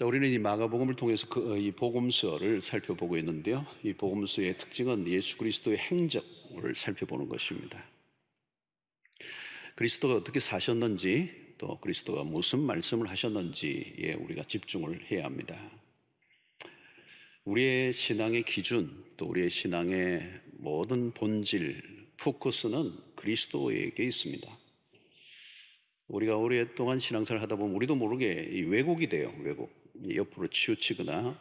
자, 우리는 이 마가복음을 통해서 이 복음서를 살펴보고 있는데요. 이 복음서의 특징은 예수 그리스도의 행적을 살펴보는 것입니다. 그리스도가 어떻게 사셨는지, 또 그리스도가 무슨 말씀을 하셨는지에 우리가 집중을 해야 합니다. 우리의 신앙의 기준, 또 우리의 신앙의 모든 본질, 포커스는 그리스도에게 있습니다. 우리가 오랫동안 신앙생활을 하다 보면 우리도 모르게 이 왜곡이 돼요. 왜곡. 옆으로 치우치거나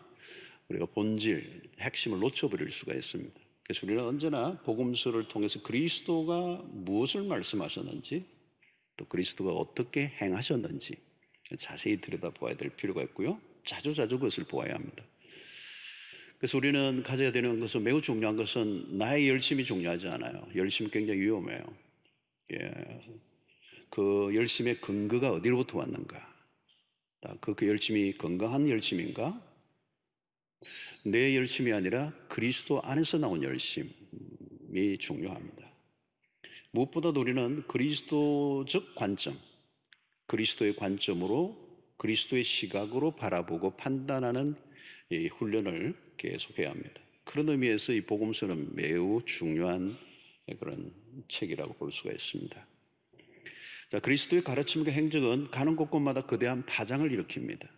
우리가 본질, 핵심을 놓쳐버릴 수가 있습니다. 그래서 우리는 언제나 복음서를 통해서 그리스도가 무엇을 말씀하셨는지, 또 그리스도가 어떻게 행하셨는지 자세히 들여다봐야 될 필요가 있고요. 자주자주 그것을 보아야 합니다. 그래서 우리는 가져야 되는 것은, 매우 중요한 것은 나의 열심이 중요하지 않아요. 열심이 굉장히 위험해요. 그 열심의 근거가 어디로부터 왔는가? 그 열심이 건강한 열심인가? 내 열심이 아니라 그리스도 안에서 나온 열심이 중요합니다. 무엇보다도 우리는 그리스도적 관점, 그리스도의 관점으로, 그리스도의 시각으로 바라보고 판단하는 이 훈련을 계속해야 합니다. 그런 의미에서 이 복음서는 매우 중요한 그런 책이라고 볼 수가 있습니다. 자, 그리스도의 가르침과 행적은 가는 곳곳마다 거대한 파장을 일으킵니다.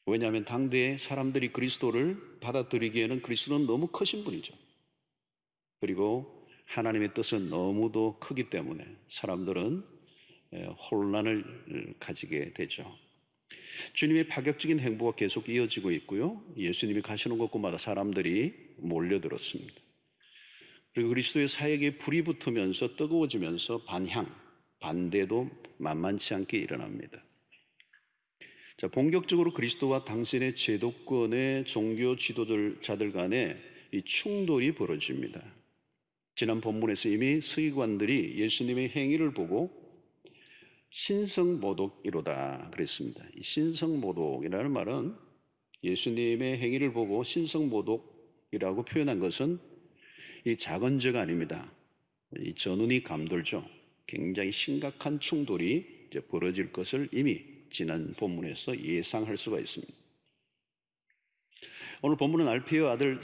왜냐하면 당대의 사람들이 그리스도를 받아들이기에는 그리스도는 너무 크신 분이죠. 그리고 하나님의 뜻은 너무도 크기 때문에 사람들은 혼란을 가지게 되죠. 주님의 파격적인 행보가 계속 이어지고 있고요. 예수님이 가시는 곳곳마다 사람들이 몰려들었습니다. 그리고 그리스도의 사역에 불이 붙으면서 뜨거워지면서 반대도 만만치 않게 일어납니다. 자, 본격적으로 그리스도와 당신의 제도권의 종교 지도자들 간에 이 충돌이 벌어집니다. 지난 본문에서 이미 서기관들이 예수님의 행위를 보고 신성모독이로다 그랬습니다. 이 신성모독이라는 말은 예수님의 행위를 보고 신성모독이라고 표현한 것은 이 작은 죄가 아닙니다. 이 전운이 감돌죠. 굉장히 심각한 충돌이 이제 벌어질 것을 이미 지난 본문에서 예상할 수가 있습니다. 오늘 본문은 알피의 아들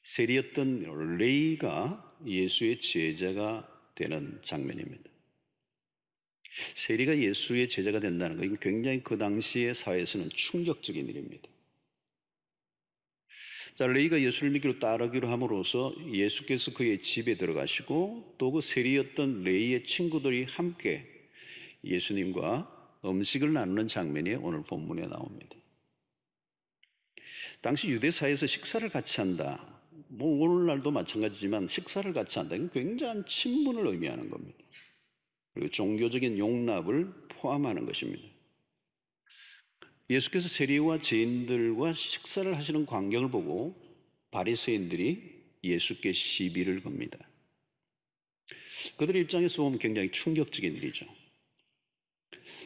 세리였던 레이가 예수의 제자가 되는 장면입니다. 세리가 예수의 제자가 된다는 것은 굉장히 그 당시의 사회에서는 충격적인 일입니다. 자, 레이가 예수를 믿기로 따르기로 함으로써 예수께서 그의 집에 들어가시고 또 그 세리였던 레이의 친구들이 함께 예수님과 음식을 나누는 장면이 오늘 본문에 나옵니다. 당시 유대 사회에서 식사를 같이 한다. 뭐 오늘날도 마찬가지지만 식사를 같이 한다. 이건 굉장한 친분을 의미하는 겁니다. 그리고 종교적인 용납을 포함하는 것입니다. 예수께서 세리와 죄인들과 식사를 하시는 광경을 보고 바리새인들이 예수께 시비를 겁니다. 그들의 입장에서 보면 굉장히 충격적인 일이죠.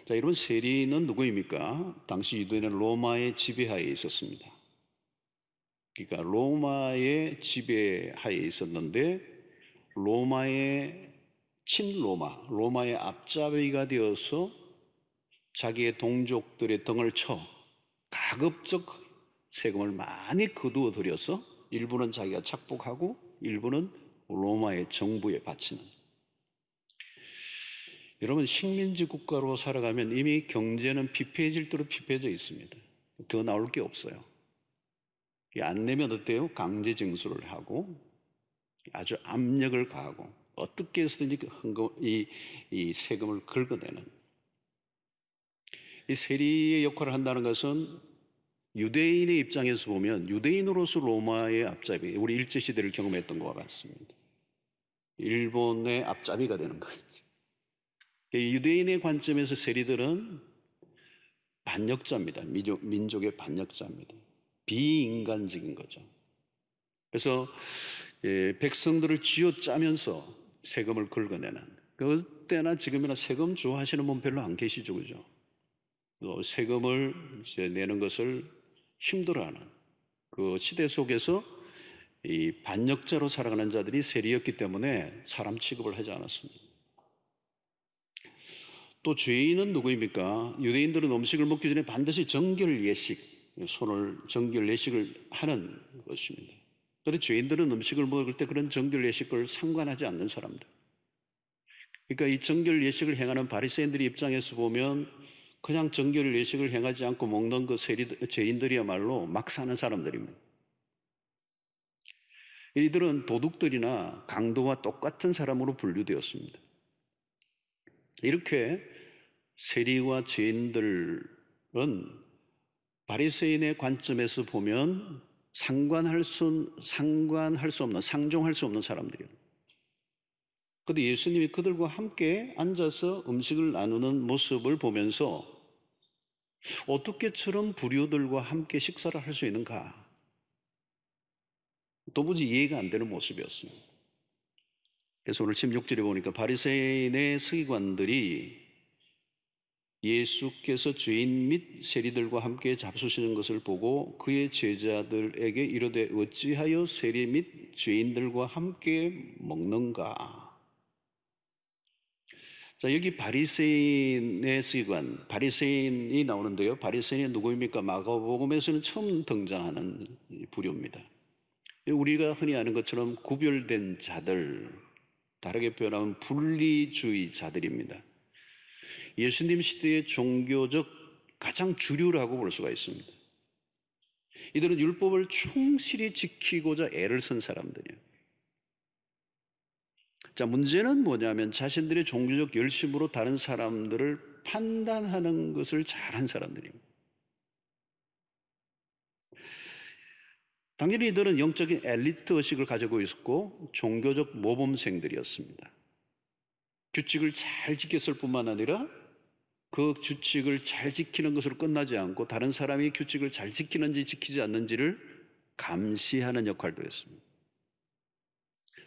자, 여러분, 세리는 누구입니까? 당시 유대인은 로마의 지배하에 있었습니다. 그러니까 로마의 지배하에 있었는데 로마의 로마의 앞잡이가 되어서 자기의 동족들의 등을 쳐 가급적 세금을 많이 거두어 들여서 일부는 자기가 착복하고 일부는 로마의 정부에 바치는. 여러분, 식민지 국가로 살아가면 이미 경제는 피폐해질 대로 피폐해져 있습니다. 더 나올 게 없어요. 안 내면 어때요? 강제 징수를 하고 아주 압력을 가하고 어떻게 해서든지 이 세금을 긁어내는, 이 세리의 역할을 한다는 것은 유대인의 입장에서 보면 유대인으로서 로마의 앞잡이, 우리 일제시대를 경험했던 것과 같습니다. 일본의 앞잡이가 되는 거죠. 유대인의 관점에서 세리들은 반역자입니다. 민족의 반역자입니다. 비인간적인 거죠. 그래서 백성들을 쥐어짜면서 세금을 긁어내는, 그때나 지금이나 세금 좋아하시는 분 별로 안 계시죠, 그죠? 세금을 내는 것을 힘들어하는 그 시대 속에서 이 반역자로 살아가는 자들이 세리였기 때문에 사람 취급을 하지 않았습니다. 또 죄인은 누구입니까? 유대인들은 음식을 먹기 전에 반드시 정결 예식을 하는 것입니다. 그런데 죄인들은 음식을 먹을 때 그런 정결 예식을 상관하지 않는 사람들. 그러니까 이 정결 예식을 행하는 바리새인들의 입장에서 보면 그냥 정결 예식을 행하지 않고 먹는 그 죄인들이야말로 막 사는 사람들입니다. 이들은 도둑들이나 강도와 똑같은 사람으로 분류되었습니다. 이렇게 세리와 죄인들은 바리새인의 관점에서 보면 상종할 수 없는 사람들이에요. 그런데 예수님이 그들과 함께 앉아서 음식을 나누는 모습을 보면서 어떻게 저런 부류들과 함께 식사를 할 수 있는가? 도무지 이해가 안 되는 모습이었습니다. 그래서 오늘 16절에 보니까 바리새인의 서기관들이 예수께서 죄인 및 세리들과 함께 잡수시는 것을 보고 그의 제자들에게 이르되 어찌하여 세리 및 죄인들과 함께 먹는가? 자, 여기 바리새인의 서기관, 바리새인이 나오는데요. 바리새인이 누구입니까? 마가복음에서는 처음 등장하는 부류입니다. 우리가 흔히 아는 것처럼 구별된 자들, 다르게 표현하면 분리주의자들입니다. 예수님 시대의 종교적 가장 주류라고 볼 수가 있습니다. 이들은 율법을 충실히 지키고자 애를 쓴 사람들이에요. 자, 문제는 뭐냐면 자신들의 종교적 열심으로 다른 사람들을 판단하는 것을 잘한 사람들입니다. 당연히 이들은 영적인 엘리트 의식을 가지고 있었고 종교적 모범생들이었습니다. 규칙을 잘 지켰을 뿐만 아니라 그 규칙을 잘 지키는 것으로 끝나지 않고 다른 사람이 규칙을 잘 지키는지 지키지 않는지를 감시하는 역할도 했습니다.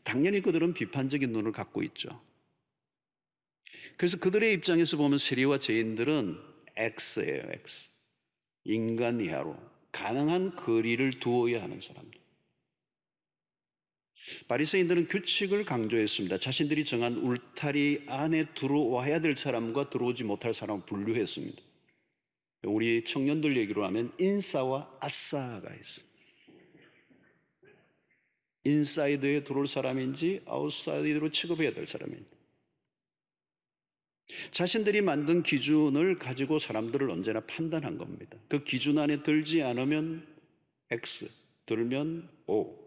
당연히 그들은 비판적인 눈을 갖고 있죠. 그래서 그들의 입장에서 보면 세리와 죄인들은 X예요, X. 인간 이하로 가능한 거리를 두어야 하는 사람들. 바리새인들은 규칙을 강조했습니다. 자신들이 정한 울타리 안에 들어와야 될 사람과 들어오지 못할 사람을 분류했습니다. 우리 청년들 얘기로 하면 인싸와 아싸가 있어요. 인사이드에 들어올 사람인지 아웃사이드로 취급해야 될 사람인지. 자신들이 만든 기준을 가지고 사람들을 언제나 판단한 겁니다. 그 기준 안에 들지 않으면 X, 들면 O.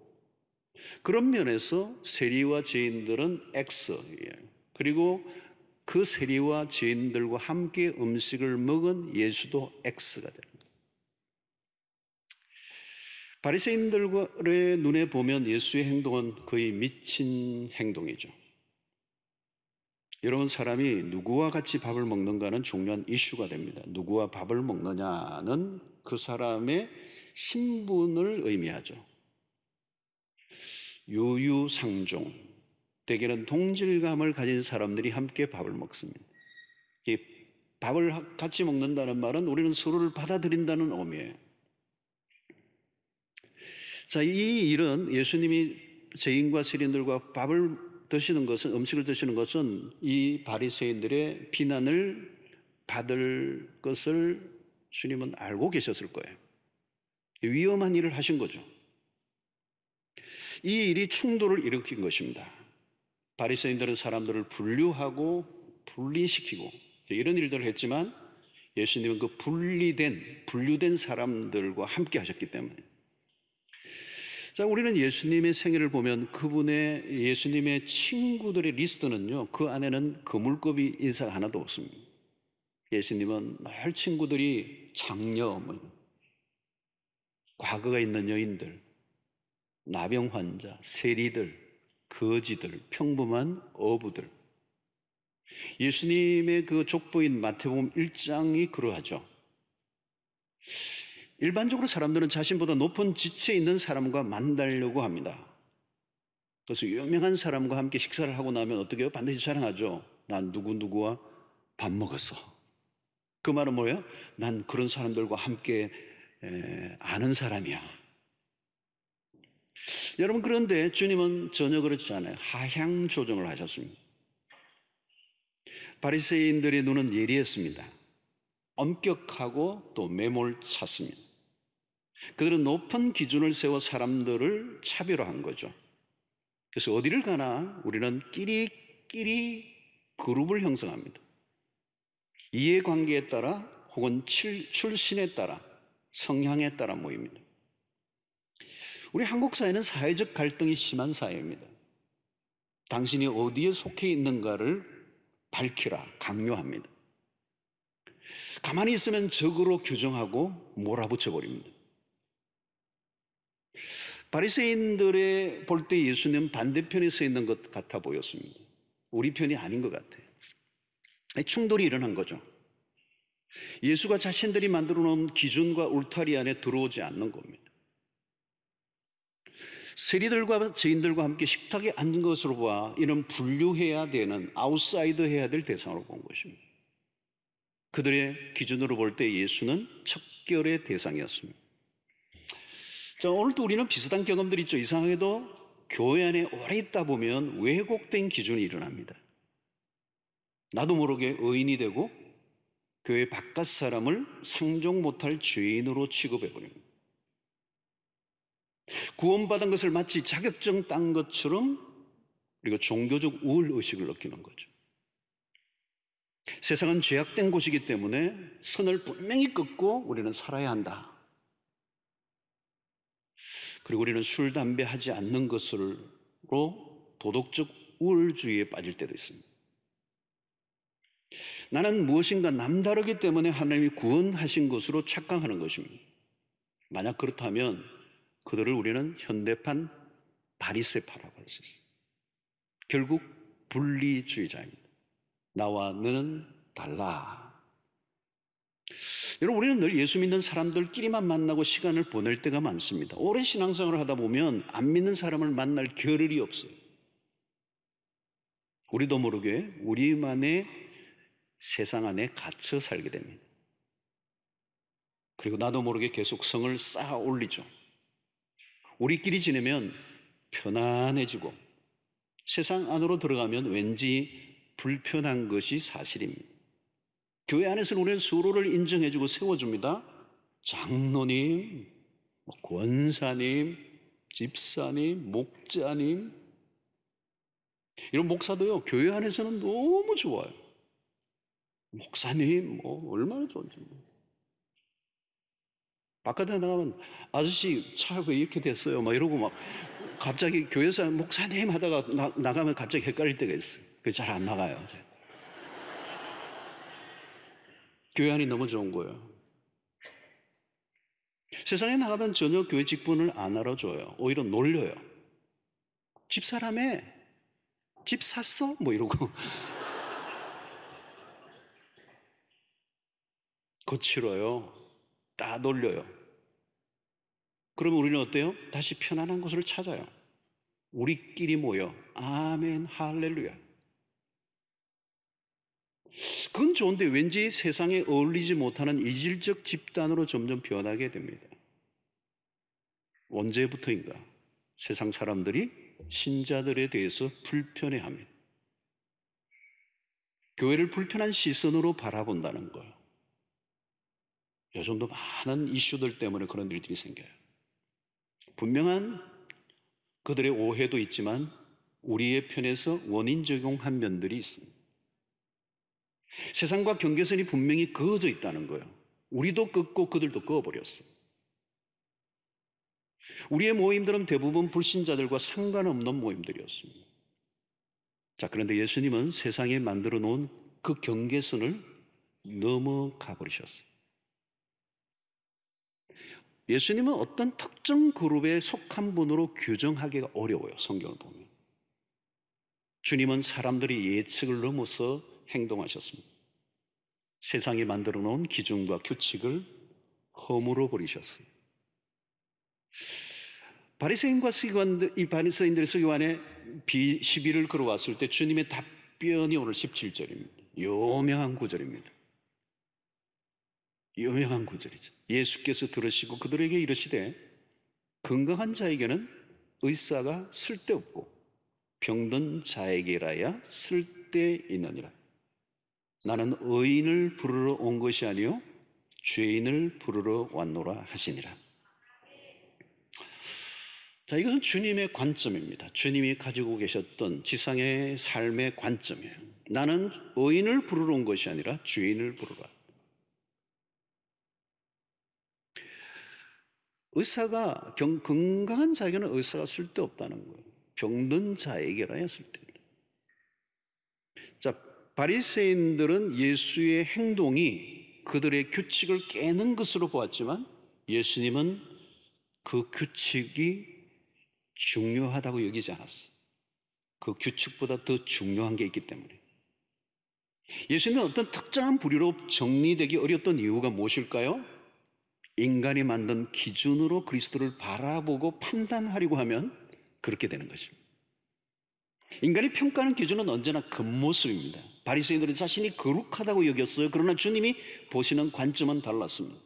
그런 면에서 세리와 죄인들은 X예요. 그리고 그 세리와 죄인들과 함께 음식을 먹은 예수도 X가 됩니다. 바리새인들의 눈에 보면 예수의 행동은 거의 미친 행동이죠. 여러분, 사람이 누구와 같이 밥을 먹는가는 중요한 이슈가 됩니다. 누구와 밥을 먹느냐는 그 사람의 신분을 의미하죠. 유유상종, 대개는 동질감을 가진 사람들이 함께 밥을 먹습니다. 이 밥을 같이 먹는다는 말은 우리는 서로를 받아들인다는 의미예요. 자, 이 일은 예수님이 죄인과 세리들과 밥을 드시는 것은, 음식을 드시는 것은 이 바리새인들의 비난을 받을 것을 주님은 알고 계셨을 거예요. 위험한 일을 하신 거죠. 이 일이 충돌을 일으킨 것입니다. 바리새인들은 사람들을 분류하고 분리시키고 이런 일들을 했지만 예수님은 그 분류된 사람들과 함께 하셨기 때문에. 자, 우리는 예수님의 생애를 보면 그분의 예수님의 친구들의 리스트는요, 그 안에는 거물급이 인사가 하나도 없습니다. 예수님은 늘 친구들이 장녀, 과거가 있는 여인들, 나병 환자, 세리들, 거지들, 평범한 어부들. 예수님의 그 족보인 마태복음 1장이 그러하죠. 일반적으로 사람들은 자신보다 높은 지체에 있는 사람과 만나려고 합니다. 그래서 유명한 사람과 함께 식사를 하고 나면 어떻게 해요? 반드시 자랑하죠. 난 누구누구와 밥 먹었어. 그 말은 뭐예요? 난 그런 사람들과 함께 아는 사람이야. 여러분, 그런데 주님은 전혀 그렇지 않아요. 하향 조정을 하셨습니다. 바리새인들의 눈은 예리했습니다. 엄격하고 또 매몰찼습니다. 그들은 높은 기준을 세워 사람들을 차별화한 거죠. 그래서 어디를 가나 우리는 끼리끼리 그룹을 형성합니다. 이해관계에 따라 혹은 출신에 따라 성향에 따라 모입니다. 우리 한국 사회는 사회적 갈등이 심한 사회입니다. 당신이 어디에 속해 있는가를 밝히라 강요합니다. 가만히 있으면 적으로 규정하고 몰아붙여 버립니다. 바리새인들의 볼 때 예수님은 반대편에 서 있는 것 같아 보였습니다. 우리 편이 아닌 것 같아요. 충돌이 일어난 거죠. 예수가 자신들이 만들어 놓은 기준과 울타리 안에 들어오지 않는 겁니다. 세리들과 죄인들과 함께 식탁에 앉은 것으로 봐 이는 분류해야 되는, 아웃사이드 해야 될 대상으로 본 것입니다. 그들의 기준으로 볼 때 예수는 척결의 대상이었습니다. 자, 오늘도 우리는 비슷한 경험들이 있죠. 이상하게도 교회 안에 오래 있다 보면 왜곡된 기준이 일어납니다. 나도 모르게 의인이 되고 교회 바깥 사람을 상종 못할 죄인으로 취급해버립니다. 구원받은 것을 마치 자격증 딴 것처럼 그리고 종교적 우월의식을 느끼는 거죠. 세상은 죄악된 곳이기 때문에 선을 분명히 긋고 우리는 살아야 한다. 그리고 우리는 술, 담배 하지 않는 것으로 도덕적 우월주의에 빠질 때도 있습니다. 나는 무엇인가 남다르기 때문에 하나님이 구원하신 것으로 착각하는 것입니다. 만약 그렇다면 그들을 우리는 현대판 바리새파라고 할 수 있어요. 결국 분리주의자입니다. 나와 너는 달라. 여러분, 우리는 늘 예수 믿는 사람들끼리만 만나고 시간을 보낼 때가 많습니다. 오랜 신앙생활을 하다 보면 안 믿는 사람을 만날 겨를이 없어요. 우리도 모르게 우리만의 세상 안에 갇혀 살게 됩니다. 그리고 나도 모르게 계속 성을 쌓아 올리죠. 우리끼리 지내면 편안해지고 세상 안으로 들어가면 왠지 불편한 것이 사실입니다. 교회 안에서는 우리는 서로를 인정해주고 세워줍니다. 장로님, 권사님, 집사님, 목자님, 이런 목사도요, 교회 안에서는 너무 좋아요. 목사님, 얼마나 좋은지. 바깥에 나가면 아저씨 차 왜 이렇게 됐어요? 막 이러고 막 갑자기 교회에서 목사님 하다가 나가면 갑자기 헷갈릴 때가 있어요. 그게 잘 안 나가요. 이제. 교회 안이 너무 좋은 거예요. 세상에 나가면 전혀 교회 직분을 안 알아줘요. 오히려 놀려요. 집사람에 집 샀어? 뭐 이러고. 거칠어요. 다 놀려요. 그러면 우리는 어때요? 다시 편안한 곳을 찾아요. 우리끼리 모여 아멘 할렐루야. 그건 좋은데 왠지 세상에 어울리지 못하는 이질적 집단으로 점점 변하게 됩니다. 언제부터인가 세상 사람들이 신자들에 대해서 불편해합니다. 교회를 불편한 시선으로 바라본다는 거예요. 요즘도 많은 이슈들 때문에 그런 일들이 생겨요. 분명한 그들의 오해도 있지만 우리의 편에서 원인 적용한 면들이 있습니다. 세상과 경계선이 분명히 그어져 있다는 거예요. 우리도 긋고 그들도 그어버렸어요. 우리의 모임들은 대부분 불신자들과 상관없는 모임들이었습니다. 자, 그런데 예수님은 세상에 만들어 놓은 그 경계선을 넘어가 버리셨어요. 예수님은 어떤 특정 그룹에 속한 분으로 규정하기가 어려워요. 성경을 보면. 주님은 사람들이 예측을 넘어서 행동하셨습니다. 세상이 만들어 놓은 기준과 규칙을 허물어 버리셨어요. 바리새인과 서기관들, 이 바리새인들의 서기관에 시비를 걸어왔을 때 주님의 답변이 오늘 17절입니다. 유명한 구절입니다. 유명한 구절이죠. 예수께서 들으시고 그들에게 이르시되 건강한 자에게는 의사가 쓸데없고 병든 자에게라야 쓸데있느니라. 나는 의인을 부르러 온 것이 아니요 죄인을 부르러 왔노라 하시니라. 자, 이것은 주님의 관점입니다. 주님이 가지고 계셨던 지상의 삶의 관점이에요. 나는 의인을 부르러 온 것이 아니라 죄인을 부르러. 의사가 건강한 자에게는 의사가 쓸데없다는 거예요. 병든 자에게라야 쓸데있다. 자, 바리새인들은 예수의 행동이 그들의 규칙을 깨는 것으로 보았지만 예수님은 그 규칙이 중요하다고 여기지 않았어요. 그 규칙보다 더 중요한 게 있기 때문에. 예수님은 어떤 특정한 부류로 정리되기 어려웠던 이유가 무엇일까요? 인간이 만든 기준으로 그리스도를 바라보고 판단하려고 하면 그렇게 되는 것입니다. 인간이 평가하는 기준은 언제나 겉모습입니다. 바리새인들은 자신이 거룩하다고 여겼어요. 그러나 주님이 보시는 관점은 달랐습니다.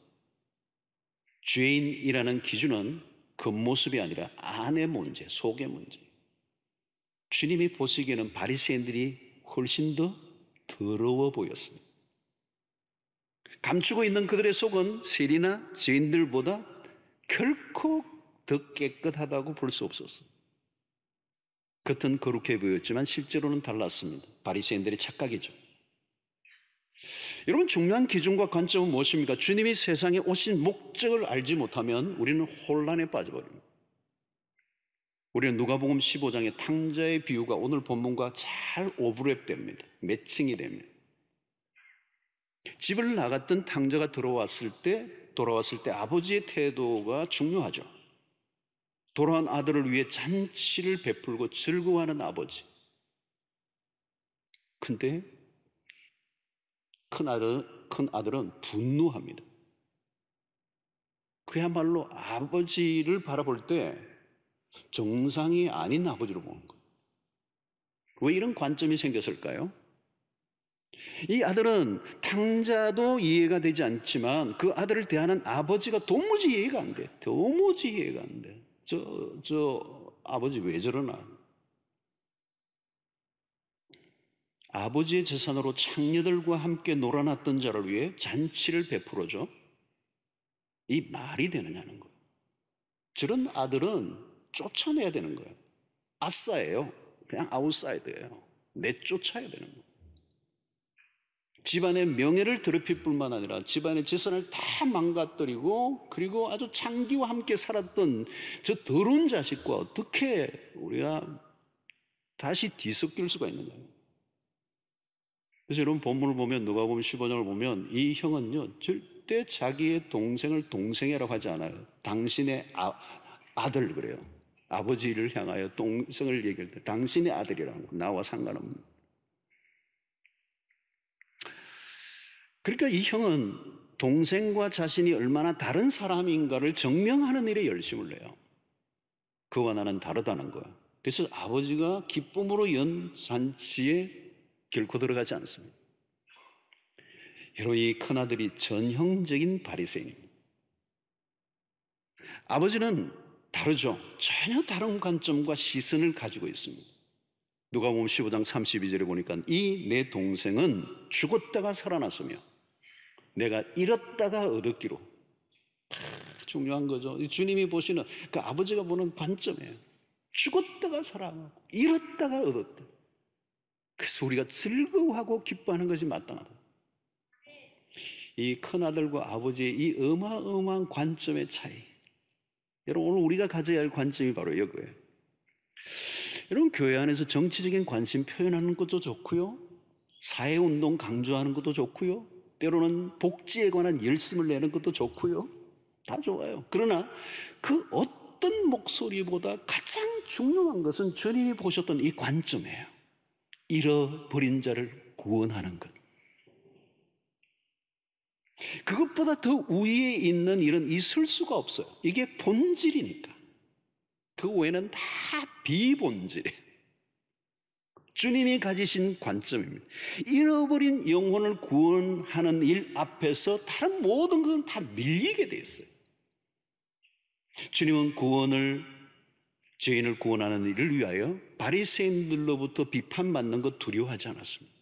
죄인이라는 기준은 겉모습이 아니라 안의 문제, 속의 문제. 주님이 보시기에는 바리새인들이 훨씬 더 더러워 보였습니다. 감추고 있는 그들의 속은 세리나 죄인들보다 결코 더 깨끗하다고 볼 수 없었어요. 겉은 거룩해 보였지만 실제로는 달랐습니다. 바리새인들의 착각이죠. 여러분, 중요한 기준과 관점은 무엇입니까? 주님이 세상에 오신 목적을 알지 못하면 우리는 혼란에 빠져버립니다. 우리는 누가복음 15장의 탕자의 비유가 오늘 본문과 잘 오버랩됩니다. 매칭이 됩니다. 집을 나갔던 탕자가 돌아왔을 때 아버지의 태도가 중요하죠. 돌아온 아들을 위해 잔치를 베풀고 즐거워하는 아버지. 근데 큰 아들은 분노합니다. 그야말로 아버지를 바라볼 때 정상이 아닌 아버지로 보는 거예요. 왜 이런 관점이 생겼을까요? 이 아들은 탕자도 이해가 되지 않지만 그 아들을 대하는 아버지가 도무지 이해가 안 돼. 도무지 이해가 안 돼. 저 아버지 왜 저러나. 아버지의 재산으로 창녀들과 함께 놀아났던 자를 위해 잔치를 베풀어줘. 이 말이 되느냐는 거예요. 저런 아들은 쫓아내야 되는 거예요. 아싸예요. 그냥 아웃사이드예요. 내쫓아야 되는 거예요. 집안의 명예를 더럽힐 뿐만 아니라 집안의 재산을 다 망가뜨리고 그리고 아주 창기와 함께 살았던 저 더러운 자식과 어떻게 우리가 다시 뒤섞일 수가 있느냐. 그래서 여러분 본문을 보면 누가복음 15장을 보면 이 형은요 절대 자기의 동생을 동생이라고 하지 않아요. 당신의 아들 그래요. 아버지를 향하여 동생을 얘기할 때 당신의 아들이라고 나와 상관없는. 그러니까 이 형은 동생과 자신이 얼마나 다른 사람인가를 증명하는 일에 열심을 내요. 그와 나는 다르다는 거야. 그래서 아버지가 기쁨으로 연 잔치에 결코 들어가지 않습니다. 여러분 이 큰아들이 전형적인 바리새인입니다. 아버지는 다르죠. 전혀 다른 관점과 시선을 가지고 있습니다. 누가복음 15장 32절에 보니까 이 내 동생은 죽었다가 살아났으며 내가 잃었다가 얻었기로. 중요한 거죠. 주님이 보시는 그 아버지가 보는 관점이에요. 죽었다가 살아나고 잃었다가 얻었다. 그래서 우리가 즐거워하고 기뻐하는 것이 마땅하다. 이 큰아들과 아버지의 이 어마어마한 관점의 차이. 여러분 오늘 우리가 가져야 할 관점이 바로 이거예요. 여러분 교회 안에서 정치적인 관심 표현하는 것도 좋고요. 사회운동 강조하는 것도 좋고요. 때로는 복지에 관한 열심을 내는 것도 좋고요. 다 좋아요. 그러나 그 어떤 목소리보다 가장 중요한 것은 주님이 보셨던 이 관점이에요. 잃어버린 자를 구원하는 것. 그것보다 더 위에 있는 일은 있을 수가 없어요. 이게 본질이니까. 그 외에는 다 비본질이에요. 주님이 가지신 관점입니다. 잃어버린 영혼을 구원하는 일 앞에서 다른 모든 것은 다 밀리게 돼 있어요. 주님은 죄인을 구원하는 일을 위하여 바리새인들로부터 비판받는 것 두려워하지 않았습니다.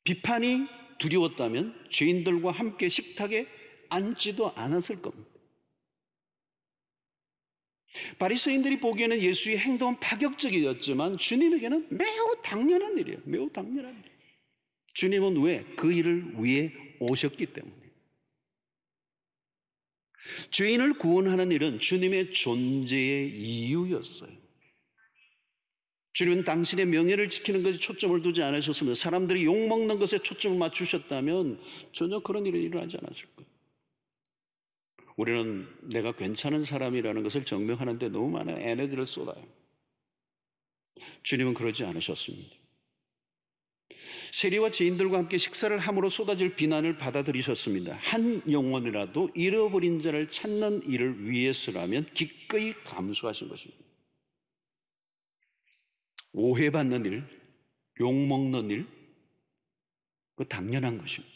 비판이 두려웠다면 죄인들과 함께 식탁에 앉지도 않았을 겁니다. 바리새인들이 보기에는 예수의 행동은 파격적이었지만 주님에게는 매우 당연한 일이에요. 매우 당연한 일. 주님은 왜? 그 일을 위해 오셨기 때문에. 죄인을 구원하는 일은 주님의 존재의 이유였어요. 주님은 당신의 명예를 지키는 것에 초점을 두지 않으셨으면 사람들이 욕먹는 것에 초점을 맞추셨다면 전혀 그런 일이 일어나지 않았을 거예요. 우리는 내가 괜찮은 사람이라는 것을 증명하는 데 너무 많은 에너지를 쏟아요. 주님은 그러지 않으셨습니다. 세리와 죄인들과 함께 식사를 함으로 쏟아질 비난을 받아들이셨습니다. 한 영혼이라도 잃어버린 자를 찾는 일을 위해서라면 기꺼이 감수하신 것입니다. 오해받는 일, 욕먹는 일, 그 당연한 것입니다.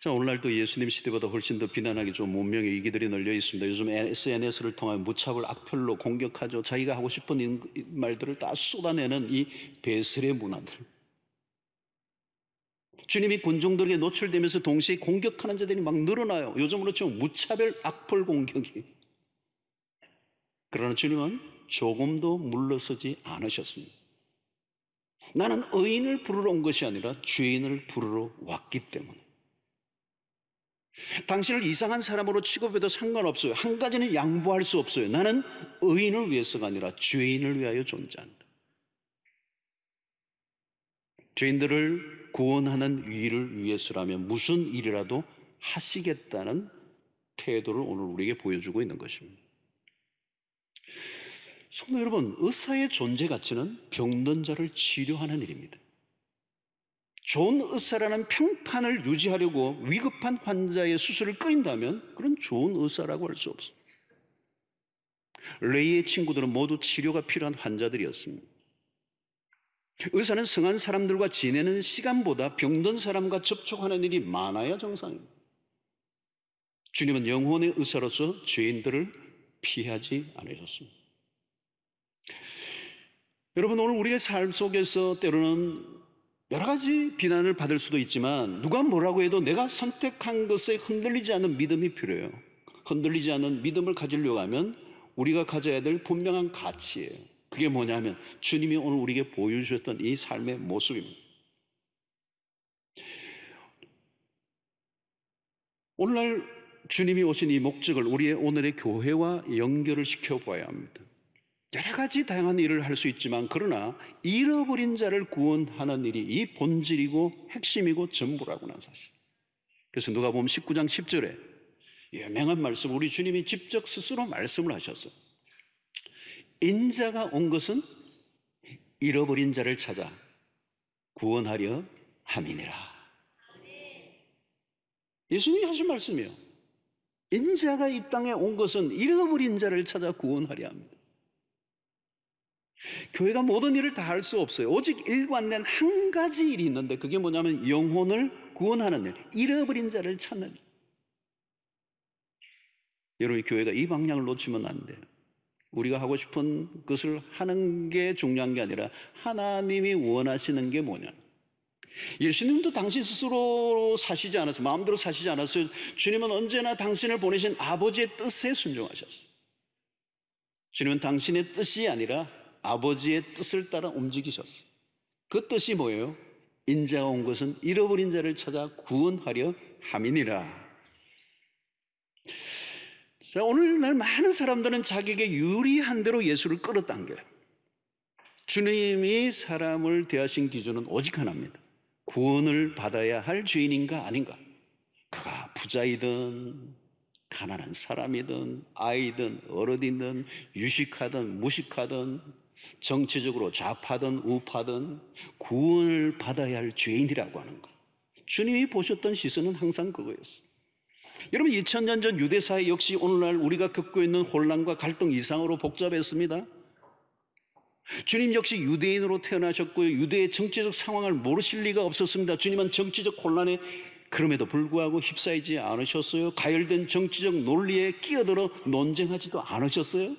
자, 오늘날도 예수님 시대보다 훨씬 더 비난하기 좋은 문명의 이기들이 널려 있습니다. 요즘 SNS를 통해 무차별 악플로 공격하죠. 자기가 하고 싶은 말들을 다 쏟아내는 이 배설의 문화들. 주님이 군중들에게 노출되면서 동시에 공격하는 자들이 막 늘어나요. 요즘으로 치면 무차별 악플 공격이. 그러나 주님은 조금도 물러서지 않으셨습니다. 나는 의인을 부르러 온 것이 아니라 죄인을 부르러 왔기 때문에. 당신을 이상한 사람으로 취급해도 상관없어요. 한 가지는 양보할 수 없어요. 나는 의인을 위해서가 아니라 죄인을 위하여 존재한다. 죄인들을 구원하는 일을 위해서라면 무슨 일이라도 하시겠다는 태도를 오늘 우리에게 보여주고 있는 것입니다. 성도 여러분, 의사의 존재 가치는 병든 자를 치료하는 일입니다. 좋은 의사라는 평판을 유지하려고 위급한 환자의 수술을 끊인다면 그건 좋은 의사라고 할 수 없습니다. 레이의 친구들은 모두 치료가 필요한 환자들이었습니다. 의사는 성한 사람들과 지내는 시간보다 병든 사람과 접촉하는 일이 많아야 정상입니다. 주님은 영혼의 의사로서 죄인들을 피하지 않으셨습니다. 여러분, 오늘 우리의 삶 속에서 때로는 여러 가지 비난을 받을 수도 있지만 누가 뭐라고 해도 내가 선택한 것에 흔들리지 않는 믿음이 필요해요. 흔들리지 않는 믿음을 가지려고 하면 우리가 가져야 될 분명한 가치예요. 그게 뭐냐면 주님이 오늘 우리에게 보여주셨던 이 삶의 모습입니다. 오늘날 주님이 오신 이 목적을 우리의 오늘의 교회와 연결을 시켜봐야 합니다. 여러 가지 다양한 일을 할 수 있지만 그러나 잃어버린 자를 구원하는 일이 이 본질이고 핵심이고 전부라고 하는 사실. 그래서 누가복음 19장 10절에 유명한 말씀, 우리 주님이 직접 스스로 말씀을 하셨어요. 인자가 온 것은 잃어버린 자를 찾아 구원하려 함이니라. 예수님이 하신 말씀이에요. 인자가 이 땅에 온 것은 잃어버린 자를 찾아 구원하려 합니다. 교회가 모든 일을 다 할 수 없어요. 오직 일관된 한 가지 일이 있는데 그게 뭐냐면 영혼을 구원하는 일, 잃어버린 자를 찾는 일. 여러분, 교회가 이 방향을 놓치면 안 돼요. 우리가 하고 싶은 것을 하는 게 중요한 게 아니라 하나님이 원하시는 게 뭐냐. 예수님도 당신 스스로 사시지 않았어요. 마음대로 사시지 않았어요. 주님은 언제나 당신을 보내신 아버지의 뜻에 순종하셨어요. 주님은 당신의 뜻이 아니라 아버지의 뜻을 따라 움직이셨어요. 그 뜻이 뭐예요? 인자가 온 것은 잃어버린 자를 찾아 구원하려 함이니라. 자, 오늘날 많은 사람들은 자기에게 유리한 대로 예수를 끌어당겨요. 주님이 사람을 대하신 기준은 오직 하나입니다. 구원을 받아야 할 죄인인가 아닌가. 그가 부자이든 가난한 사람이든 아이든 어른이든 유식하든 무식하든 정치적으로 좌파든 우파든 구원을 받아야 할 죄인이라고 하는 것. 주님이 보셨던 시선은 항상 그거였어요. 여러분, 2000년 전 유대사회 역시 오늘날 우리가 겪고 있는 혼란과 갈등 이상으로 복잡했습니다. 주님 역시 유대인으로 태어나셨고요. 유대의 정치적 상황을 모르실 리가 없었습니다. 주님은 정치적 혼란에 그럼에도 불구하고 휩싸이지 않으셨어요. 가열된 정치적 논리에 끼어들어 논쟁하지도 않으셨어요.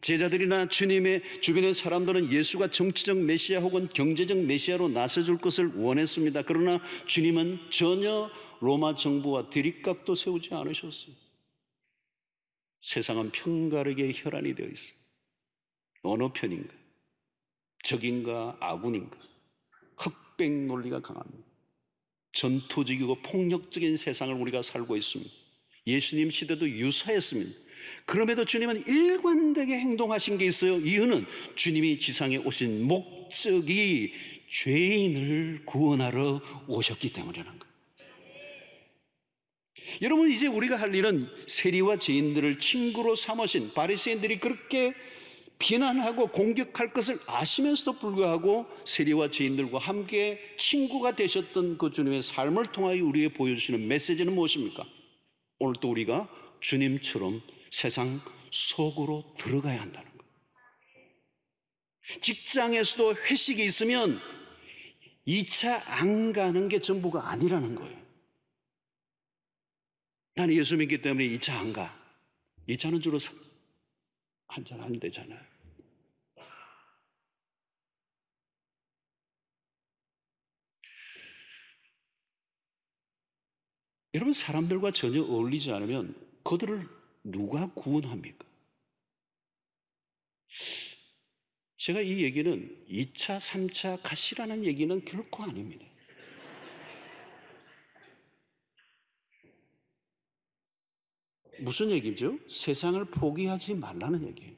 제자들이나 주님의 주변의 사람들은 예수가 정치적 메시아 혹은 경제적 메시아로 나서줄 것을 원했습니다. 그러나 주님은 전혀 로마 정부와 대립각도 세우지 않으셨어요. 세상은 편가르게 혈안이 되어 있어요. 어느 편인가? 적인가 아군인가? 흑백 논리가 강합니다. 전투적이고 폭력적인 세상을 우리가 살고 있습니다. 예수님 시대도 유사했습니다. 그럼에도 주님은 일관되게 행동하신 게 있어요. 이유는 주님이 지상에 오신 목적이 죄인을 구원하러 오셨기 때문이라는 거예요. 여러분, 이제 우리가 할 일은 세리와 죄인들을 친구로 삼으신 바리새인들이 그렇게 비난하고 공격할 것을 아시면서도 불구하고 세리와 죄인들과 함께 친구가 되셨던 그 주님의 삶을 통하여 우리에게 보여주시는 메시지는 무엇입니까? 오늘 또 우리가 주님처럼 세상 속으로 들어가야 한다는 거예요. 직장에서도 회식이 있으면 2차 안 가는 게 전부가 아니라는 거예요. 나는 예수 믿기 때문에 2차 안 가. 2차는 주로 한잔 안 되잖아요. 여러분, 사람들과 전혀 어울리지 않으면 그들을 누가 구원합니까? 제가 이 얘기는 2차, 3차 가시라는 얘기는 결코 아닙니다. 무슨 얘기죠? 세상을 포기하지 말라는 얘기예요.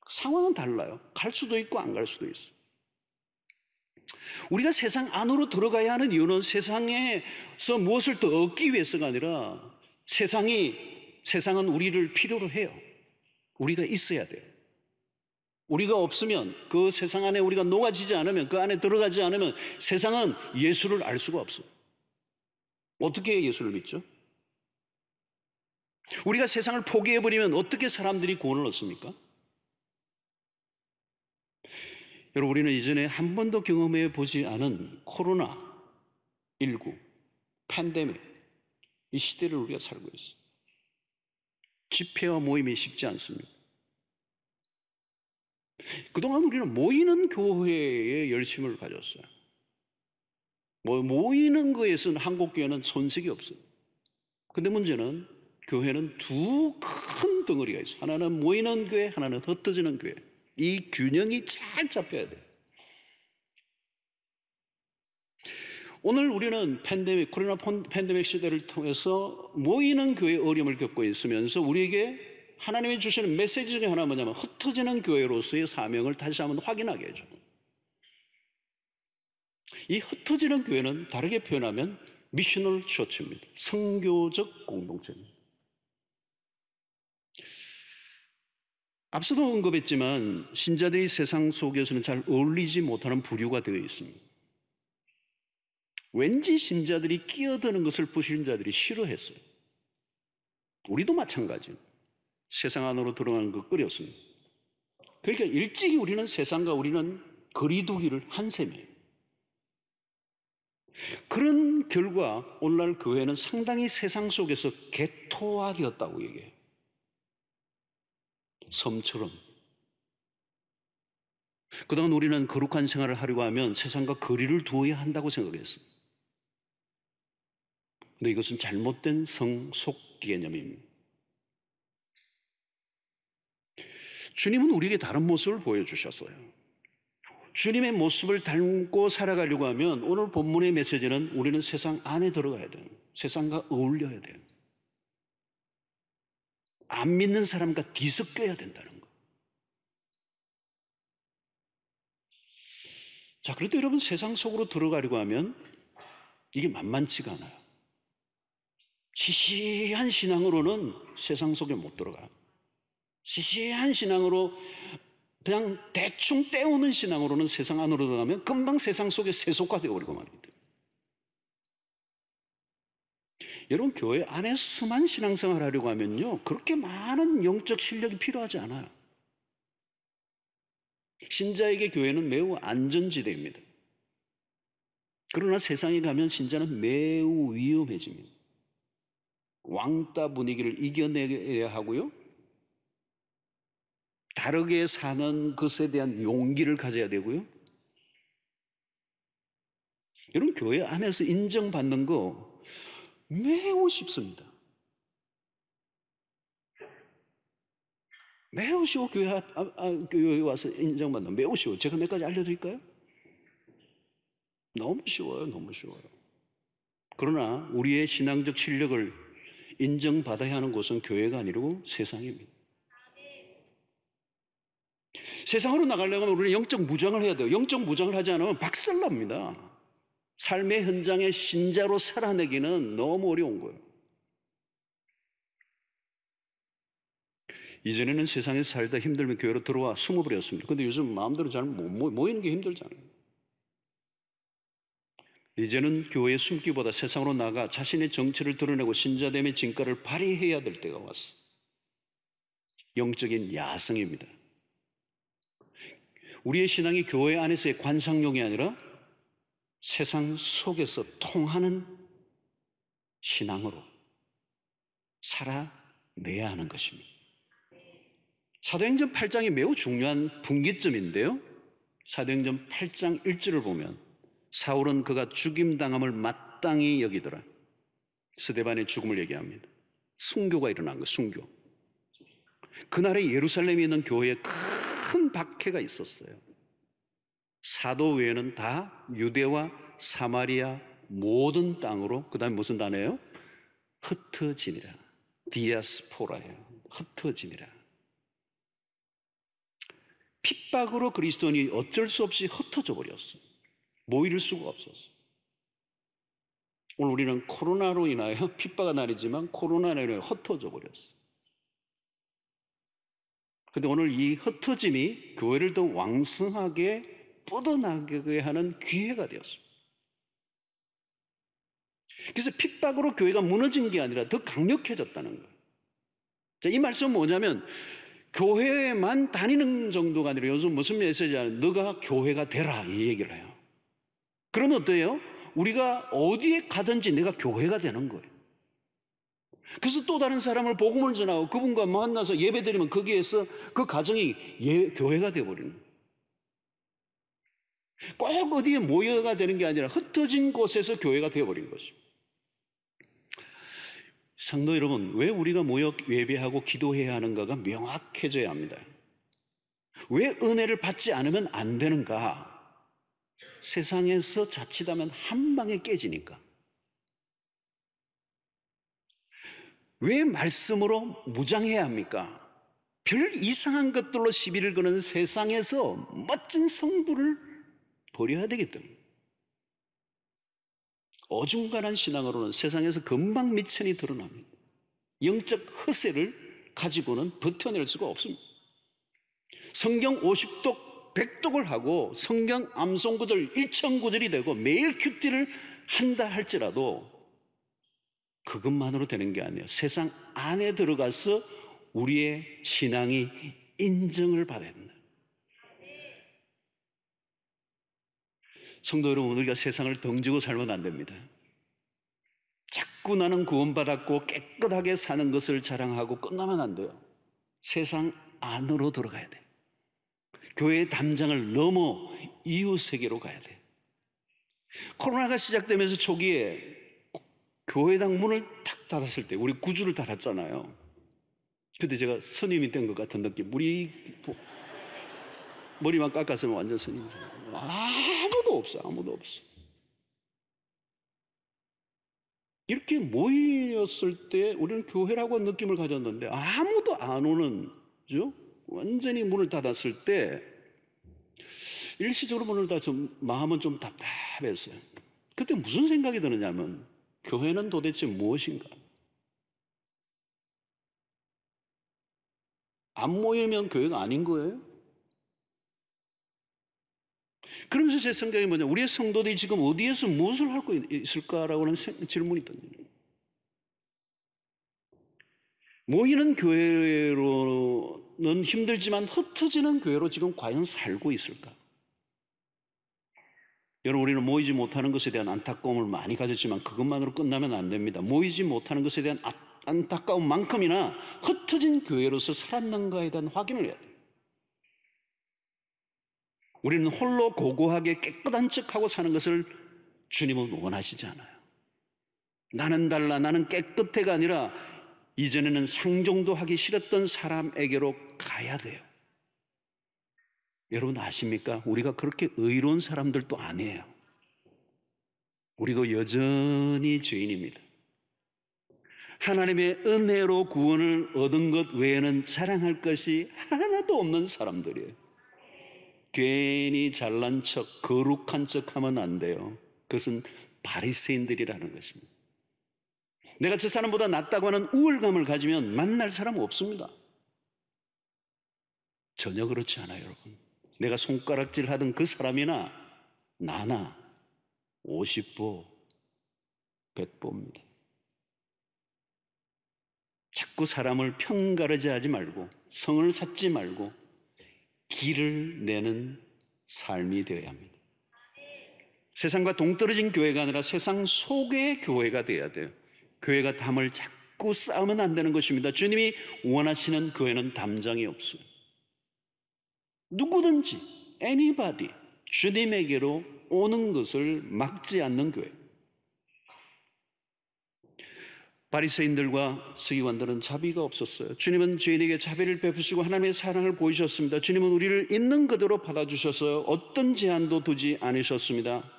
상황은 달라요. 갈 수도 있고 안 갈 수도 있어요. 우리가 세상 안으로 들어가야 하는 이유는 세상에서 무엇을 더 얻기 위해서가 아니라 세상은 우리를 필요로 해요. 우리가 있어야 돼요. 우리가 없으면, 그 세상 안에 우리가 녹아지지 않으면, 그 안에 들어가지 않으면 세상은 예수를 알 수가 없어요. 어떻게 예수를 믿죠? 우리가 세상을 포기해버리면 어떻게 사람들이 구원을 얻습니까? 여러분, 우리는 이전에 한 번도 경험해 보지 않은 코로나19 팬데믹, 이 시대를 우리가 살고 있어요. 집회와 모임이 쉽지 않습니다. 그동안 우리는 모이는 교회에 열심을 가졌어요. 모이는 거에서는 한국 교회는 손색이 없어요. 근데 문제는 교회는 두 큰 덩어리가 있어요. 하나는 모이는 교회, 하나는 흩어지는 교회. 이 균형이 잘 잡혀야 돼요. 오늘 우리는 코로나 팬데믹 시대를 통해서 모이는 교회의 어려움을 겪고 있으면서 우리에게 하나님이 주시는 메시지 중에 하나는 뭐냐면 흩어지는 교회로서의 사명을 다시 한번 확인하게 해줘요. 이 흩어지는 교회는 다르게 표현하면 미셔널 처치입니다. 선교적 공동체입니다. 앞서도 언급했지만 신자들이 세상 속에서는 잘 어울리지 못하는 부류가 되어 있습니다. 왠지 신자들이 끼어드는 것을 불신자들이 싫어했어요. 우리도 마찬가지예요. 세상 안으로 들어가는 거 꺼렸습니다. 그러니까 일찍이 우리는 세상과 우리는 거리두기를 한 셈이에요. 그런 결과 오늘날 교회는 상당히 세상 속에서 개토화되었다고 얘기해요. 섬처럼. 그동안 우리는 거룩한 생활을 하려고 하면 세상과 거리를 두어야 한다고 생각했어요. 근데 이것은 잘못된 성속 개념입니다. 주님은 우리에게 다른 모습을 보여주셨어요. 주님의 모습을 닮고 살아가려고 하면 오늘 본문의 메시지는 우리는 세상 안에 들어가야 돼요. 세상과 어울려야 돼요. 안 믿는 사람과 뒤섞여야 된다는 거. 자, 그래도 여러분 세상 속으로 들어가려고 하면 이게 만만치가 않아요. 시시한 신앙으로는 세상 속에 못 들어가요. 시시한 신앙으로 그냥 대충 때우는 신앙으로는 세상 안으로 들어가면 금방 세상 속에 세속화되어 버리고 말입니다. 여러분 교회 안에서만 신앙생활 하려고 하면요 그렇게 많은 영적 실력이 필요하지 않아요. 신자에게 교회는 매우 안전지대입니다. 그러나 세상에 가면 신자는 매우 위험해집니다. 왕따 분위기를 이겨내야 하고요. 다르게 사는 것에 대한 용기를 가져야 되고요. 여러분 교회 안에서 인정받는 거 매우 쉽습니다. 매우 쉬워. 교회에 와서 인정받는 매우 쉬워. 제가 몇 가지 알려드릴까요? 너무 쉬워요. 너무 쉬워요. 그러나 우리의 신앙적 실력을 인정받아야 하는 곳은 교회가 아니고 세상입니다. 세상으로 나가려면 우리는 영적 무장을 해야 돼요. 영적 무장을 하지 않으면 박살납니다. 삶의 현장에 신자로 살아내기는 너무 어려운 거예요. 이전에는 세상에서 살다 힘들면 교회로 들어와 숨어버렸습니다. 근데 요즘 마음대로 잘 모이는 게 힘들잖아요. 이제는 교회에 숨기보다 세상으로 나가 자신의 정체를 드러내고 신자됨의 진가를 발휘해야 될 때가 왔어요. 영적인 야성입니다. 우리의 신앙이 교회 안에서의 관상용이 아니라 세상 속에서 통하는 신앙으로 살아내야 하는 것입니다. 사도행전 8장이 매우 중요한 분기점인데요. 사도행전 8장 1절을 보면 사울은 그가 죽임당함을 마땅히 여기더라. 스데반의 죽음을 얘기합니다. 순교가 일어난 거예요. 순교. 그날에 예루살렘에 있는 교회에 큰 박해가 있었어요. 사도 외에는 다 유대와 사마리아 모든 땅으로, 그 다음에 무슨 단어예요? 흩어지니라. 디아스포라예요. 흩어지니라. 핍박으로 그리스도인이 어쩔 수 없이 흩어져 버렸어요. 모일 수가 없었어요. 오늘 우리는 코로나로 인하여 핍박은 아니지만 코로나로 인하여 흩어져 버렸어요. 근데 오늘 이 흩어짐이 교회를 더 왕성하게 뻗어나가게 하는 기회가 되었습니다. 그래서 핍박으로 교회가 무너진 게 아니라 더 강력해졌다는 거예요. 자, 이 말씀은 뭐냐면 교회만 다니는 정도가 아니라 요즘 무슨 메시지냐면 너가 교회가 되라 이 얘기를 해요. 그러면 어때요? 우리가 어디에 가든지 내가 교회가 되는 거예요. 그래서 또 다른 사람을 복음을 전하고 그분과 만나서 예배드리면 거기에서 그 가정이 교회가 되어버리는 거예요. 꼭 어디에 모여가 되는 게 아니라 흩어진 곳에서 교회가 되어버린 것이죠. 성도 여러분, 왜 우리가 모여 예배하고 기도해야 하는가가 명확해져야 합니다. 왜 은혜를 받지 않으면 안 되는가? 세상에서 자칫하면 한 방에 깨지니까. 왜 말씀으로 무장해야 합니까? 별 이상한 것들로 시비를 거는 세상에서 멋진 성부를 버려야 되기 때문에. 어중간한 신앙으로는 세상에서 금방 미천이 드러납니다. 영적 허세를 가지고는 버텨낼 수가 없습니다. 성경 50독 100독을 하고 성경 암송구들 1000구절이 되고 매일 큐티를 한다 할지라도 그것만으로 되는 게 아니에요. 세상 안에 들어가서 우리의 신앙이 인정을 받아야 된다. 성도 여러분, 우리가 세상을 덩지고 살면 안 됩니다. 자꾸 나는 구원받았고 깨끗하게 사는 것을 자랑하고 끝나면 안 돼요. 세상 안으로 들어가야 돼요. 교회의 담장을 넘어 이웃세계로 가야 돼요. 코로나가 시작되면서 초기에 교회당 문을 탁 닫았을 때 우리 구주를 닫았잖아요. 그때 제가 스님이 된 것 같은 느낌. 머리만 깎았으면 완전 스님이잖아요. 아무도 없어. 이렇게 모였을 때 우리는 교회라고 하는 느낌을 가졌는데 아무도 안 오는, 그죠? 완전히 문을 닫았을 때 일시적으로 문을 닫아서 마음은 좀 답답했어요. 그때 무슨 생각이 드느냐면 교회는 도대체 무엇인가? 안 모이면 교회가 아닌 거예요? 그러면서 제 생각이 뭐냐, 우리의 성도들이 지금 어디에서 무엇을 하고 있을까라고 하는 질문이 듭니다. 모이는 교회로는 힘들지만 흩어지는 교회로 지금 과연 살고 있을까? 여러분, 우리는 모이지 못하는 것에 대한 안타까움을 많이 가졌지만 그것만으로 끝나면 안 됩니다. 모이지 못하는 것에 대한 안타까움만큼이나 흩어진 교회로서 살았는가에 대한 확인을 해야 돼요. 우리는 홀로 고고하게 깨끗한 척하고 사는 것을 주님은 원하시지 않아요. 나는 달라, 나는 깨끗해가 아니라 이전에는 상종도 하기 싫었던 사람에게로 가야 돼요. 여러분 아십니까? 우리가 그렇게 의로운 사람들도 아니에요. 우리도 여전히 죄인입니다. 하나님의 은혜로 구원을 얻은 것 외에는 자랑할 것이 하나도 없는 사람들이에요. 괜히 잘난 척, 거룩한 척 하면 안 돼요. 그것은 바리새인들이라는 것입니다. 내가 저 사람보다 낫다고 하는 우월감을 가지면 만날 사람 없습니다. 전혀 그렇지 않아요, 여러분. 내가 손가락질 하던 그 사람이나 나나 50보, 100보입니다. 자꾸 사람을 편가르지 하지 말고 성을 쌓지 말고 길을 내는 삶이 되어야 합니다. 세상과 동떨어진 교회가 아니라 세상 속의 교회가 되어야 돼요. 교회가 담을 자꾸 쌓으면 안 되는 것입니다. 주님이 원하시는 교회는 담장이 없어요. 누구든지 anybody 주님에게로 오는 것을 막지 않는 교회. 바리새인들과 서기관들은 자비가 없었어요. 주님은 죄인에게 자비를 베푸시고 하나님의 사랑을 보이셨습니다. 주님은 우리를 있는 그대로 받아주셔서 어떤 제한도 두지 않으셨습니다.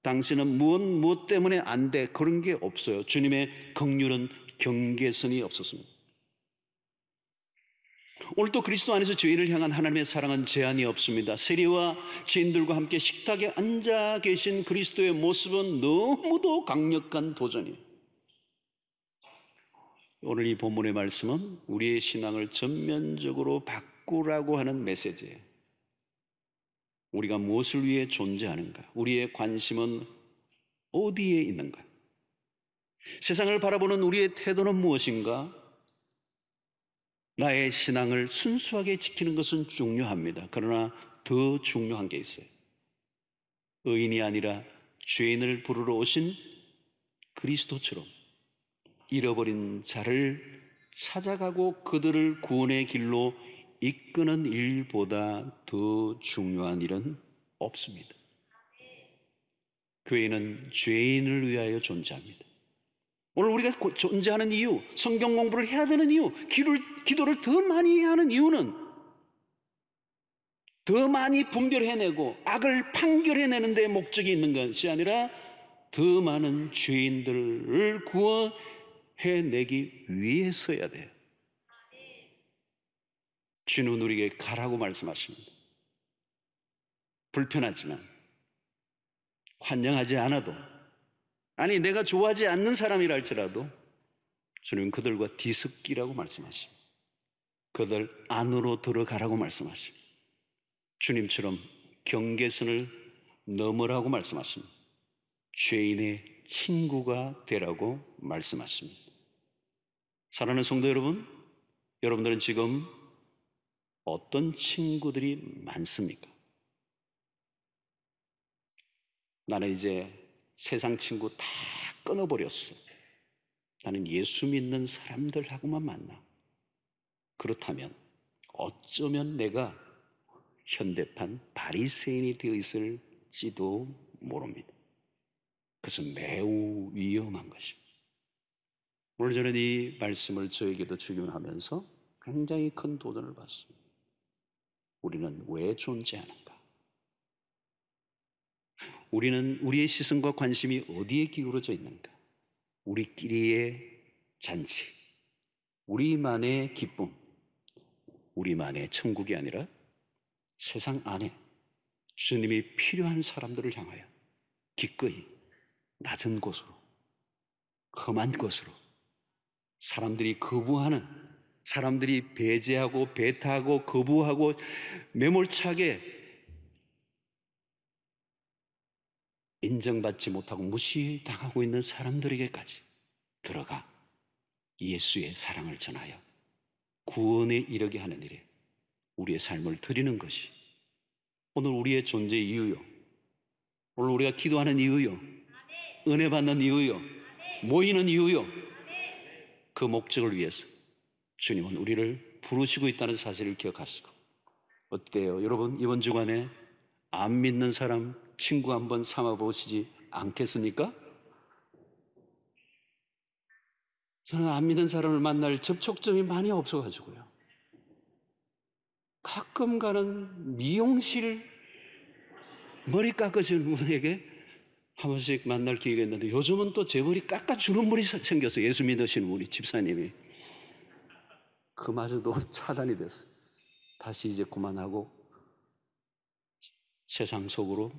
당신은 무엇 때문에 안 돼, 그런 게 없어요. 주님의 긍휼은 경계선이 없었습니다. 오늘도 그리스도 안에서 죄인을 향한 하나님의 사랑은 제한이 없습니다. 세리와 죄인들과 함께 식탁에 앉아 계신 그리스도의 모습은 너무도 강력한 도전이에요. 오늘 이 본문의 말씀은 우리의 신앙을 전면적으로 바꾸는 바꾸라고 하는 메시지예요. 우리가 무엇을 위해 존재하는가? 우리의 관심은 어디에 있는가? 세상을 바라보는 우리의 태도는 무엇인가? 나의 신앙을 순수하게 지키는 것은 중요합니다. 그러나 더 중요한 게 있어요. 의인이 아니라 죄인을 부르러 오신 그리스도처럼 잃어버린 자를 찾아가고 그들을 구원의 길로 이끄는 일보다 더 중요한 일은 없습니다. 교회는 죄인을 위하여 존재합니다. 오늘 우리가 존재하는 이유, 성경 공부를 해야 되는 이유, 기도를 더 많이 해야 하는 이유는 더 많이 분별해내고 악을 판결해내는 데 목적이 있는 것이 아니라 더 많은 죄인들을 구원해내기 위해서야 돼요. 주는 우리에게 가라고 말씀하십니다. 불편하지만, 환영하지 않아도, 아니 내가 좋아하지 않는 사람이라 할지라도 주님 그들과 뒤섞이라고 말씀하십니다. 그들 안으로 들어가라고 말씀하십니다. 주님처럼 경계선을 넘으라고 말씀하십니다. 죄인의 친구가 되라고 말씀하십니다. 사랑하는 성도 여러분, 여러분들은 지금 어떤 친구들이 많습니까? 나는 이제 세상 친구 다 끊어버렸어. 나는 예수 믿는 사람들하고만 만나. 그렇다면 어쩌면 내가 현대판 바리새인이 되어 있을지도 모릅니다. 그것은 매우 위험한 것입니다. 오늘 저는 이 말씀을 저에게도 적용하면서 굉장히 큰 도전을 받습니다. 우리는 왜 존재하는가? 우리는 우리의 시선과 관심이 어디에 기울어져 있는가? 우리끼리의 잔치, 우리만의 기쁨, 우리만의 천국이 아니라 세상 안에 주님이 필요한 사람들을 향하여 기꺼이 낮은 곳으로, 험한 곳으로, 사람들이 거부하는, 사람들이 배제하고 배타하고 거부하고 매몰차게 인정받지 못하고 무시당하고 있는 사람들에게까지 들어가 예수의 사랑을 전하여 구원에 이르게 하는 일에 우리의 삶을 드리는 것이 오늘 우리의 존재의 이유요, 오늘 우리가 기도하는 이유요, 은혜 받는 이유요, 모이는 이유요, 그 목적을 위해서 주님은 우리를 부르시고 있다는 사실을 기억하시고, 어때요? 여러분, 이번 주간에 안 믿는 사람 친구 한번 삼아 보시지 않겠습니까? 저는 안 믿는 사람을 만날 접촉점이 많이 없어가지고요. 가끔 가는 미용실 머리 깎아주는 분에게 한 번씩 만날 기회가 있는데, 요즘은 또 제 머리 깎아주는 분이 생겼어요. 예수 믿으시는 분이, 집사님이. 그마저도 차단이 됐어요. 다시 이제 그만하고 세상 속으로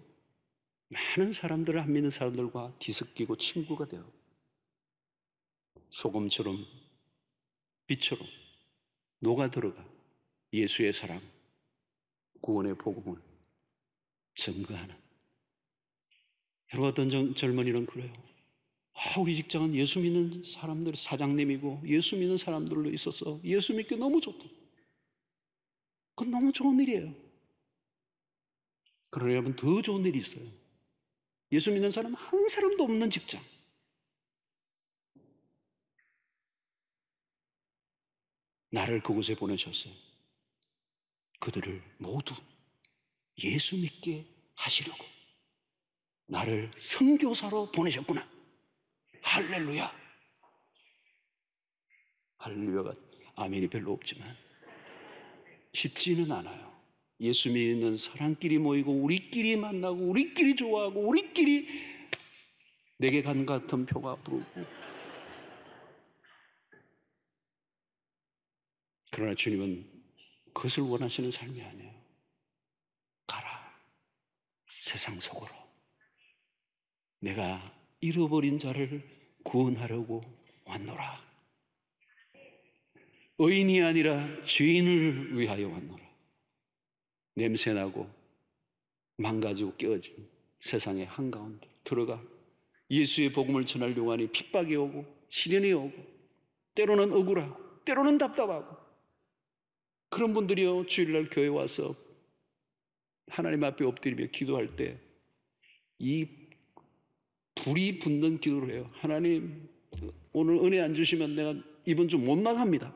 많은 사람들을, 안 믿는 사람들과 뒤섞이고 친구가 되어 소금처럼 빛처럼 녹아들어가 예수의 사랑, 구원의 복음을 증거하는. 여러분, 어떤 젊은이는 그래요. 우리 직장은 예수 믿는 사람들 사장님이고 예수 믿는 사람들로 있어서 예수 믿기 너무 좋다. 그건 너무 좋은 일이에요. 그러나 여러분, 더 좋은 일이 있어요. 예수 믿는 사람 한 사람도 없는 직장, 나를 그곳에 보내셨어요. 그들을 모두 예수 믿게 하시려고 나를 선교사로 보내셨구나. 할렐루야. 할렐루야가 아멘이 별로 없지만 쉽지는 않아요. 예수 믿는 사람끼리 모이고 우리끼리 만나고 우리끼리 좋아하고 우리끼리 내게 간 같은 표가 부르고. 그러나 주님은 그것을 원하시는 삶이 아니에요. 가라, 세상 속으로. 내가 잃어버린 자를 구원하려고 왔노라. 의인이 아니라 죄인을 위하여 왔노라. 냄새나고 망가지고 깨어진 세상의 한가운데 들어가 예수의 복음을 전하려고 하니 핍박이 오고 시련이 오고 때로는 억울하고 때로는 답답하고, 그런 분들이요 주일날 교회 와서 하나님 앞에 엎드리며 기도할 때 이 불이 붙는 기도를 해요. 하나님, 오늘 은혜 안 주시면 내가 이번 주 못 나갑니다.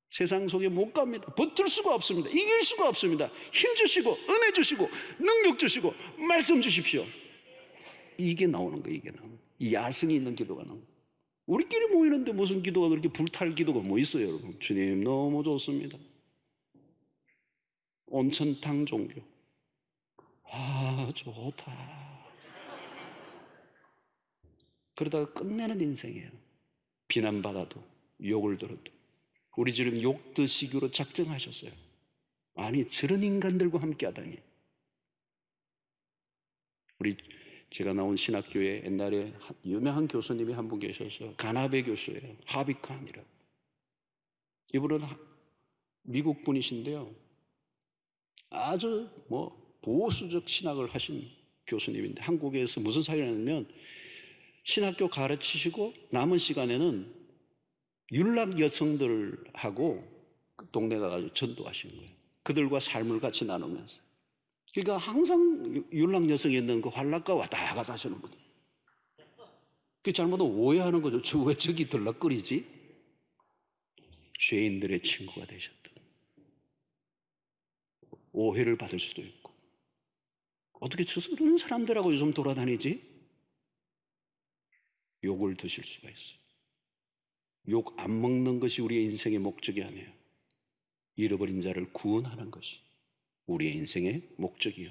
세상 속에 못 갑니다. 버틸 수가 없습니다. 이길 수가 없습니다. 힘 주시고 은혜 주시고 능력 주시고 말씀 주십시오. 이게 나오는 거예요. 이게 나오는 거예요. 이 야성이 있는 기도가 나오는 거예요. 우리끼리 모이는데 무슨 기도가 그렇게 불탈 기도가 뭐 있어요, 여러분? 주님 너무 좋습니다. 온천탕 종교. 아, 좋다. 그러다가 끝내는 인생이에요. 비난받아도 욕을 들어도. 우리 지금 욕 드시기로 작정하셨어요. 아니, 저런 인간들과 함께 하다니. 제가 나온 신학교에 옛날에 유명한 교수님이 한 분 계셔서 가나베 교수예요. 하비칸이라고. 이분은 미국 분이신데요. 아주 보수적 신학을 하신 교수님인데, 한국에서 무슨 사회를 하냐면 신학교 가르치시고 남은 시간에는 율락 여성들하고 동네 가가지고 전도하시는 거예요. 그들과 삶을 같이 나누면서. 그러니까 항상 율락 여성이 있는 그 환락가 왔다 갔다 하시는 분이에요. 그 잘못 오해하는 거죠. 저 왜 저기 들락거리지? 죄인들의 친구가 되셨다. 오해를 받을 수도 있고, 어떻게 저런 사람들하고 요즘 돌아다니지? 욕을 드실 수가 있어요. 욕 안 먹는 것이 우리의 인생의 목적이 아니에요. 잃어버린 자를 구원하는 것이 우리의 인생의 목적이요,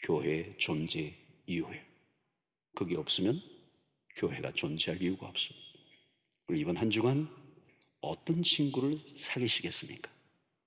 교회의 존재 이유예요. 그게 없으면 교회가 존재할 이유가 없습니다. 이번 한 주간 어떤 친구를 사귀시겠습니까?